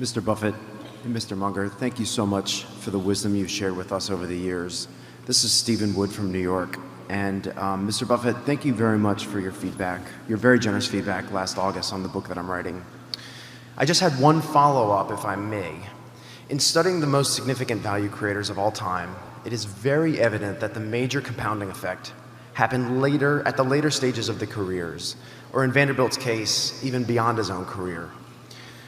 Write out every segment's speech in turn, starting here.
Mr. Buffett and Mr. Munger, thank you so much for the wisdom you've shared with us over the years. This is Stephen Wood from New York. And Mr. Buffett, thank you very much for your feedback, your very generous feedback last August on the book that I'm writing. I just had one follow-up, if I may. In studying the most significant value creators of all time, it is very evident that the major compounding effect happened at the later stages of the careers, or in Vanderbilt's case, even beyond his own career.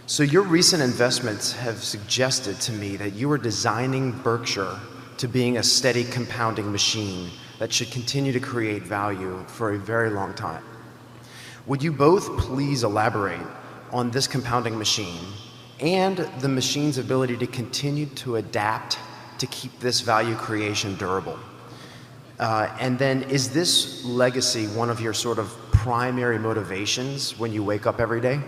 So your recent investments have suggested to me that you are designing Berkshire to being a steady compounding machine that should continue to create value for a very long time. Would you both please elaborate on this compounding machine and the machine's ability to continue to adapt to keep this value creation durable? And then, is this legacy one of your sort of primary motivations when you wake up every day?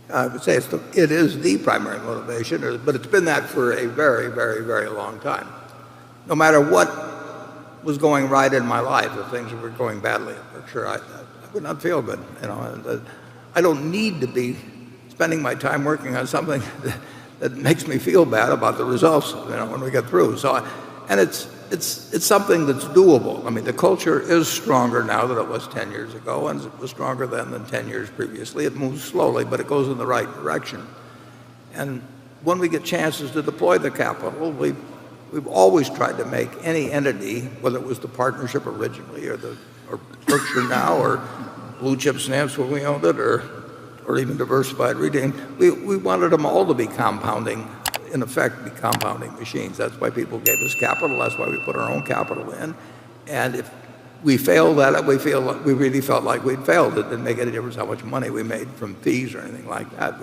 I would say it is the primary motivation, but it's been that for a very, very, very long time. No matter what was going right in my life, if things were going badly at Berkshire, I would not feel good. I don't need to be spending my time working on something that makes me feel bad about the results, when we get through. And it's something that's doable. I mean, the culture is stronger now than it was 10 years ago, and it was stronger then than 10 years previously. It moves slowly, but it goes in the right direction. And when we get chances to deploy the capital, we've always tried to make any entity, whether it was the partnership originally or Berkshire now or Blue Chip Stamps when we owned it or even Diversified Retailing, we wanted them all to be compounding, in effect, be compounding machines. That's why people gave us capital. That's why we put our own capital in. And if we failed at it, we really felt like we'd failed. It didn't make any difference how much money we made from fees or anything like that.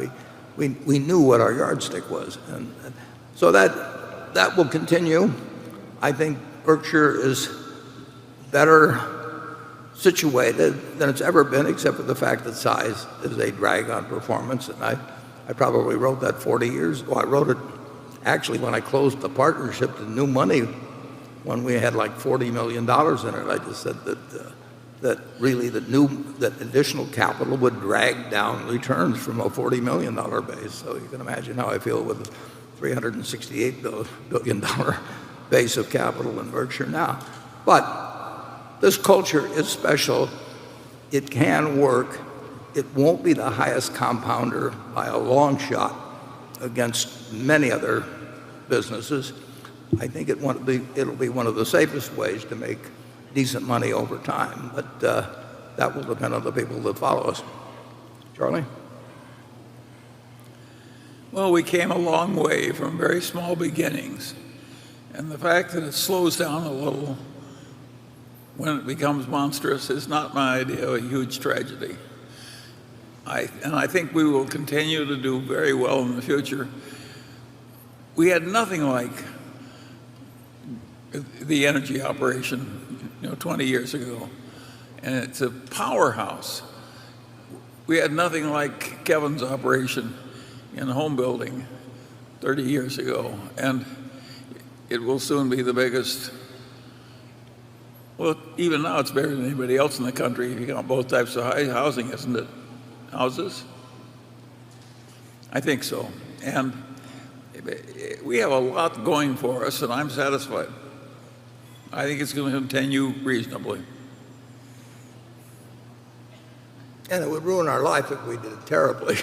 We knew what our yardstick was. And so that will continue. I think Berkshire is better situated than it's ever been, except for the fact that size is a drag on performance. And I probably wrote that 40 years. Well, I wrote it actually when I closed the partnership, the new money, when we had like $40 million in it. I just said that really that additional capital would drag down returns from a $40 million base. So you can imagine how I feel with a $368 billion base of capital in Berkshire now. But this culture is special. It can work. It won't be the highest compounder by a long shot against many other businesses. I think it'll be one of the safest ways to make decent money over time, but that will depend on the people that follow us. Charlie? Well, we came a long way from very small beginnings, and the fact that it slows down a little when it becomes monstrous is not my idea of a huge tragedy. And I think we will continue to do very well in the future. We had nothing like the energy operation 20 years ago, and it's a powerhouse. We had nothing like Kevin's operation in home building 30 years ago, and it will soon be the biggest. Well, even now it's bigger than anybody else in the country if you count both types of housing, isn't it? Houses? I think so. And we have a lot going for us, and I'm satisfied. I think it's going to continue reasonably. And it would ruin our life if we did it terribly.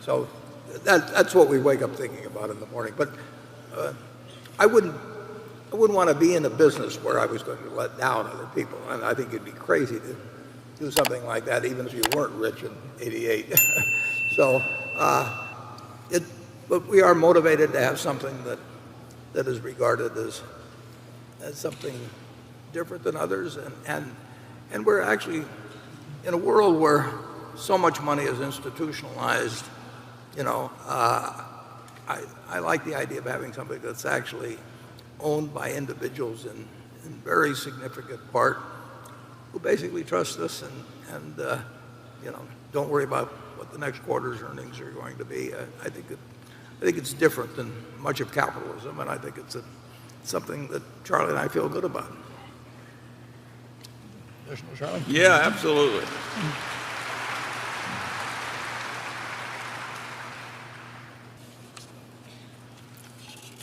So that's what we wake up thinking about in the morning. But I wouldn't want to be in a business where I was going to let down other people. And I think it'd be crazy to do something like that, even if you weren't rich in '88. So, but we are motivated to have something that is regarded as something different than others, and we're actually in a world where so much money is institutionalized. I like the idea of having something that's actually owned by individuals in very significant part who basically trust us and don't worry about what the next quarter's earnings are going to be. I think it's different than much of capitalism, and I think it's something that Charlie and I feel good about. Additional, Charlie? Yeah, absolutely.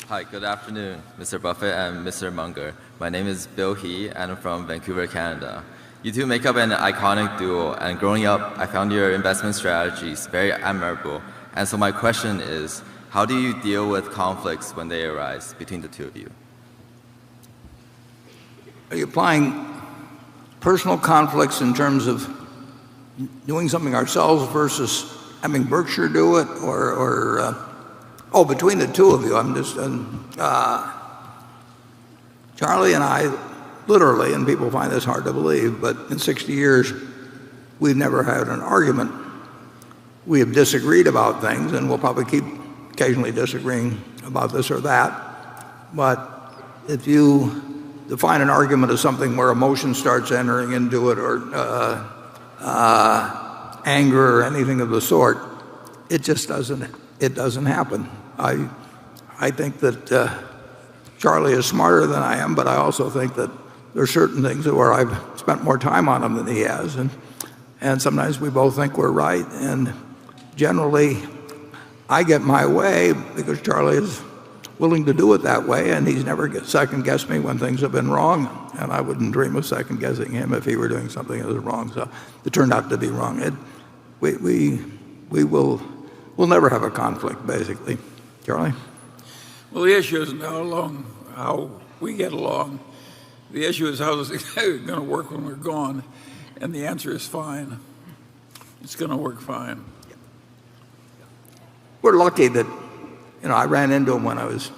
Hi, good afternoon, Mr. Buffett and Mr. Munger. My name is Bill He, and I'm from Vancouver, Canada. You two make up an iconic duo, and growing up, I found your investment strategies very admirable. And so my question is, how do you deal with conflicts when they arise between the two of you? Are you applying personal conflicts in terms of doing something ourselves versus having Berkshire do it, or between the two of you? Charlie and I, literally, and people find this hard to believe, but in 60 years, we've never had an argument. We have disagreed about things, and we'll probably keep occasionally disagreeing about this or that. But if you define an argument as something where emotion starts entering into it, or anger or anything of the sort, it just doesn't happen. I think that Charlie is smarter than I am, but I also think that there are certain things where I've spent more time on them than he has, and sometimes we both think we're right, and generally I get my way because Charlie is willing to do it that way, and he's never second-guessed me when things have been wrong, and I wouldn't dream of second-guessing him if he were doing something that was wrong. So it turned out to be wrong. We'll never have a conflict, basically. Charlie? Well, the issue isn't how we get along. The issue is how is it going to work when we're gone, and the answer is fine. It's going to work fine. We're lucky that, I ran into him when I was,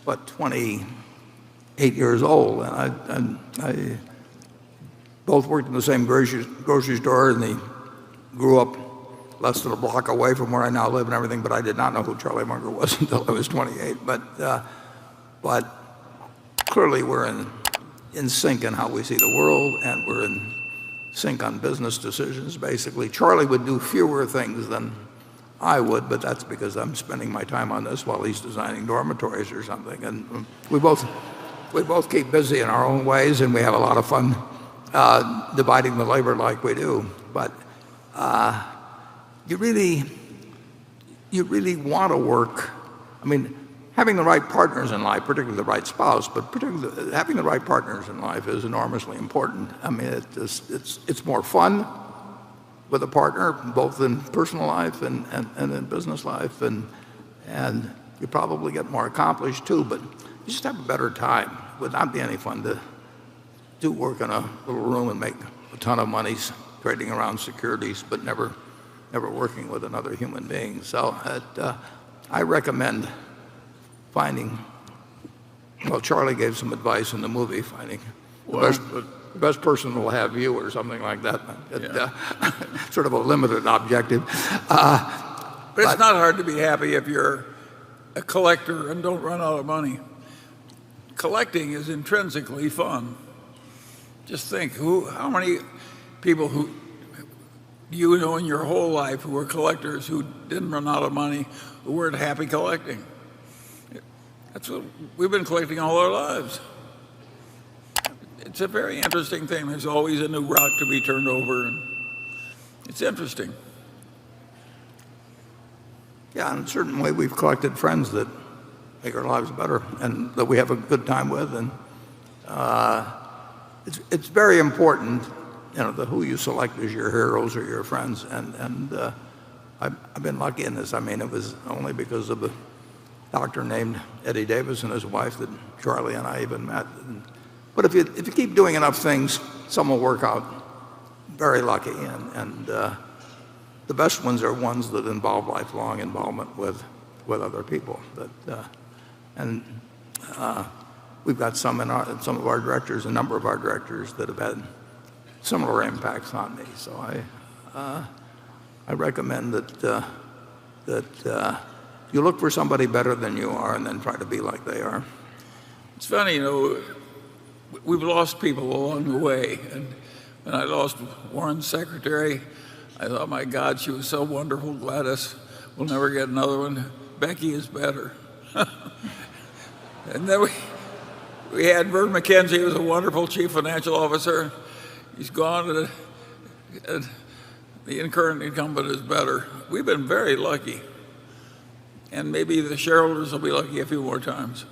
28 years old, and I both worked in the same grocery store, and he grew up less than a block away from where I now live and everything, but I did not know who Charlie Munger was until I was 28. But clearly we're in sync in how we see the world, and we're in sync on business decisions, basically. Charlie would do fewer things than I would, but that's because I'm spending my time on this while he's designing dormitories or something. And we both keep busy in our own ways, and we have a lot of fun dividing the labor like we do. But you really want to work. I mean, having the right partners in life, particularly the right spouse, but particularly having the right partners in life is enormously important. I mean, it's more fun with a partner, both in personal life and in business life, and you probably get more accomplished too, but you just have a better time. It would not be any fun to do work in a little room and make a ton of money trading around securities, but never working with another human being. So I recommend finding, well, Charlie gave some advice in the movie, finding the best person will have you, or something like that. Sort of a limited objective. But it's not hard to be happy if you're a collector and don't run out of money. Collecting is intrinsically fun. Just think, how many people who you know in your whole life who were collectors who didn't run out of money, who weren't happy collecting? That's what we've been collecting all our lives. It's a very interesting thing. There's always a new rock to be turned over, and it's interesting. Yeah, in a certain way, we've collected friends that make our lives better and that we have a good time with, and it's very important, who you select as your heroes or your friends. And I've been lucky in this. I mean, it was only because of a doctor named Eddie Davis and his wife that Charlie and I even met. But if you keep doing enough things, some will work out. Very lucky, and the best ones are ones that involve lifelong involvement with other people. We've got some of our directors, a number of our directors, that have had similar impacts on me. So I recommend that you look for somebody better than you are, and then try to be like they are. It's funny, we've lost people along the way. And when I lost Warren's secretary, I thought, my God, she was so wonderful. Gladys, we'll never get another one. Becky is better. And then we had Vern McKenzie, who was a wonderful chief financial officer. He's gone, and the current incumbent is better. We've been very lucky. and maybe the shareholders will be lucky a few more times.